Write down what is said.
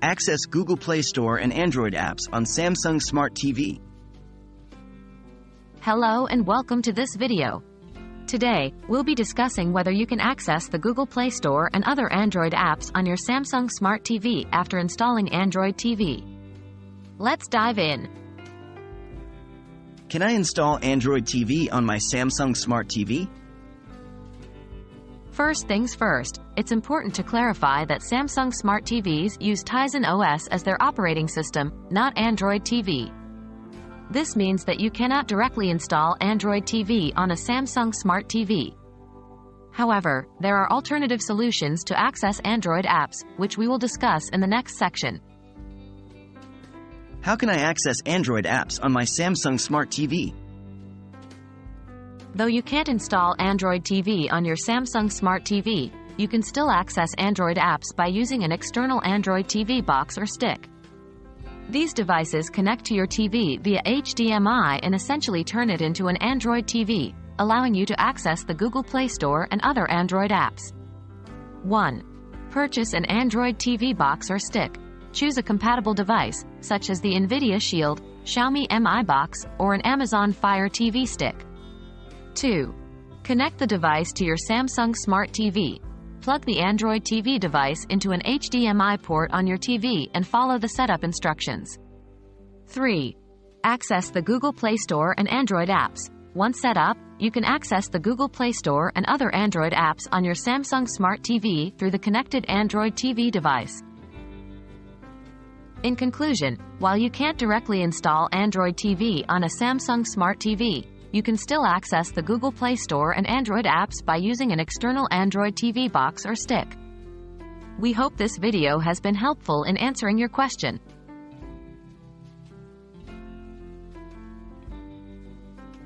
Access Google Play Store and Android apps on Samsung Smart TV. Hello and welcome to this video. Today, we'll be discussing whether you can access the Google Play Store and other Android apps on your Samsung Smart TV after installing Android TV. Let's dive in. Can I install Android TV on my Samsung Smart TV? First things first, it's important to clarify that Samsung Smart TVs use Tizen OS as their operating system, not Android TV. This means that you cannot directly install Android TV on a Samsung Smart TV. However, there are alternative solutions to access Android apps, which we will discuss in the next section. How can I access Android apps on my Samsung Smart TV? Though you can't install Android TV on your Samsung Smart TV, you can still access Android apps by using an external Android TV box or stick. These devices connect to your TV via HDMI and essentially turn it into an Android TV, allowing you to access the Google Play Store and other Android apps. 1. Purchase an Android TV box or stick. Choose a compatible device, such as the NVIDIA Shield, Xiaomi Mi Box, or an Amazon Fire TV stick. 2. Connect the device to your Samsung Smart TV. Plug the Android TV device into an HDMI port on your TV and follow the setup instructions. 3. Access the Google Play Store and Android apps. Once set up, you can access the Google Play Store and other Android apps on your Samsung Smart TV through the connected Android TV device. In conclusion, while you can't directly install Android TV on a Samsung Smart TV, you can still access the Google Play Store and Android apps by using an external Android TV box or stick. We hope this video has been helpful in answering your question.